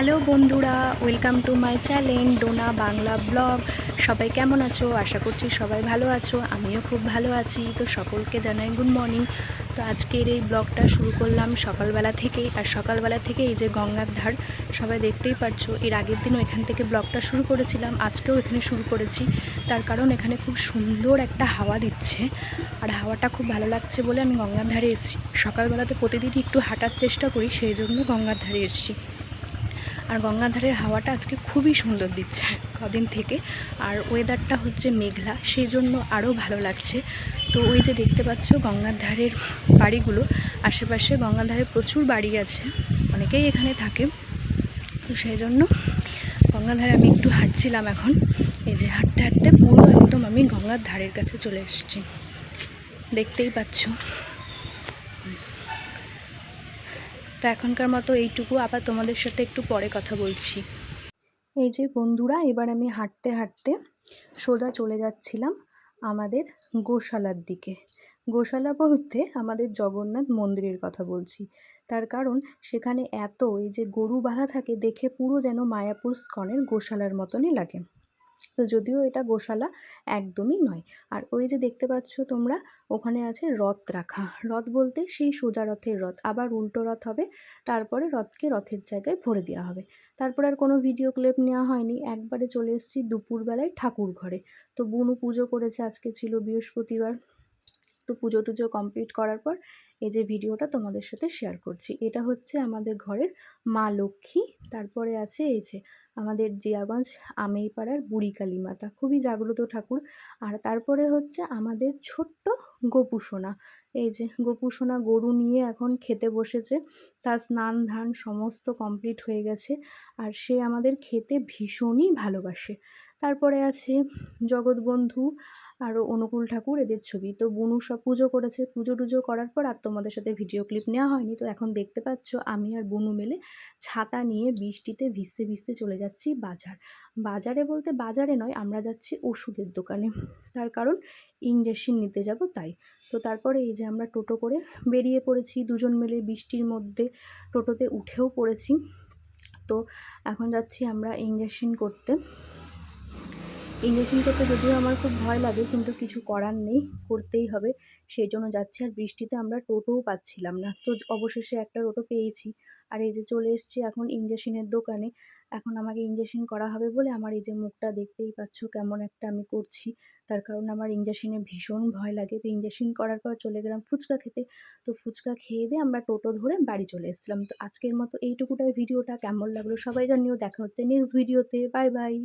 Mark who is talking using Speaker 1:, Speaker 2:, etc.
Speaker 1: Hello বন্ধুরা, welcome to my channel Dona Bangla blog. সবাই কেমন আছো? আশা করছি সবাই ভালো আছো, আমিও খুব ভালো আছি। তো সকলকে জানাই গুড মর্নিং। তো আজকের এই ব্লগটা শুরু করলাম সকালবেলা থেকেই। আর সকালবেলা থেকে এই যে গঙ্গার ধার, সবাই দেখতেই পারছো। এর আগের দিনও এখান থেকে ব্লগটা শুরু করেছিলাম, আজকেও এখানে শুরু করেছি। তার কারণ এখানে খুব সুন্দর একটা হাওয়া দিচ্ছে, আর হাওয়াটা খুব ভালো লাগছে বলে আমি গঙ্গার ধারে এসেছি। সকালবেলাতে প্রতিদিনই একটু হাঁটার চেষ্টা করি, সেই জন্য গঙ্গার ধারে এসেছি। আর গঙ্গার ধারের হাওয়াটা আজকে খুবই সুন্দর দিচ্ছে কদিন থেকে। আর ওয়েদারটা হচ্ছে মেঘলা, সেই জন্য আরও ভালো লাগছে। তো ওই যে দেখতে পাচ্ছ গঙ্গার ধারের বাড়িগুলো, আশেপাশে গঙ্গার ধারে প্রচুর বাড়ি আছে, অনেকেই এখানে থাকে। তো সেই জন্য গঙ্গার ধারে আমি একটু হাঁটছিলাম এখন। এই যে হাঁটতে হাঁটতে পুরো একদম আমি গঙ্গার ধারের কাছে চলে এসেছি, দেখতেই পাচ্ছ। তো এখনকার মতো এইটুকু, আবার তোমাদের সাথে একটু পরে কথা বলছি। এই যে বন্ধুরা, এবার আমি হাঁটতে হাঁটতে সোজা চলে যাচ্ছিলাম আমাদের গোশালার দিকে। গোশালা বলতে আমাদের জগন্নাথ মন্দিরের কথা বলছি। তার কারণ সেখানে এত এই যে গরু বাঁধা থাকে, দেখে পুরো যেন মায়াপুর স্কনের গোশালার মতনই লাগে। তো যদিও এটা গোশালা একদমই নয়। আর ওই যে দেখতে পাচ্ছ তোমরা, ওখানে আছে রথ রাখা। রথ বলতে সেই সোজা রথের রথ, আবার উল্টো রথ হবে, তারপরে রথকে রথের জায়গায় ভরে দেওয়া হবে। তারপর আর কোনো ভিডিও ক্লিপ নেওয়া হয়নি, একবারে চলে এসেছি দুপুরবেলায় ঠাকুর ঘরে। তো বুনু পুজো করেছে, আজকে ছিল বৃহস্পতিবার। তো পুজো টুজো কমপ্লিট করার পর এই যে ভিডিওটা তোমাদের সাথে শেয়ার করছি। এটা হচ্ছে আমাদের ঘরের মা লক্ষ্মী। তারপরে আছে এই যে আমাদের জিয়াগঞ্জ আমেইপাড়ার বুড়ি কালী মাতা, খুবই জাগ্রত ঠাকুর। আর তারপরে হচ্ছে আমাদের ছোট্ট গোপুসোনা। এই যে গোপুসোনা গরু নিয়ে এখন খেতে বসেছে, তার স্নান ধান সমস্ত কমপ্লিট হয়ে গেছে। আর সে আমাদের খেতে ভীষণই ভালোবাসে। তারপরে আছে জগৎবন্ধু, আরও অনুকূল ঠাকুর, এদের ছবি। তো বুনু সব পুজো করেছে, পুজো টুজো করার পর আর তোমাদের সাথে ভিডিও ক্লিপ নেওয়া হয়নি। তো এখন দেখতে পাচ্ছ আমি আর বুনু মিলে ছাতা নিয়ে বৃষ্টিতে ভিজতে ভিজতে চলে যাচ্ছি বাজার। বাজারে বলতে বাজারে নয়, আমরা যাচ্ছি ওষুধের দোকানে। তার কারণ ইঞ্জেকশন নিতে যাব তাই। তো তারপরে এই যে আমরা টোটো করে বেরিয়ে পড়েছি দুজন মিলে, বৃষ্টির মধ্যে টোটোতে উঠেও পড়েছি। তো এখন যাচ্ছি আমরা ইঞ্জেকশন করতে। ইঞ্জেকশন করতে যদিও আমার খুব ভয় লাগে, কিন্তু কিছু করার নেই, করতেই হবে, সেই জন্য যাচ্ছি। আর বৃষ্টিতে আমরা টোটোও পাচ্ছিলাম না, তো অবশেষে একটা টোটো পেয়েছি। আর এই যে চলে এসেছি এখন ইঞ্জেকশনের দোকানে। এখন আমাকে ইঞ্জেকশন করা হবে বলে আমার এই যে মুখটা দেখতেই পাচ্ছ কেমন একটা আমি করছি, তার কারণ আমার ইঞ্জেকশনে ভীষণ ভয় লাগে। তো ইঞ্জেকশন করার পর চলে গেলাম ফুচকা খেতে। তো ফুচকা খেয়ে দিয়ে আমরা টোটো ধরে বাড়ি চলে এসেছিলাম। তো আজকের মতো এইটুকুটাই ভিডিওটা। কেমন লাগলো সবাই জানিও। দেখা হচ্ছে নেক্সট ভিডিওতে। Bye bye.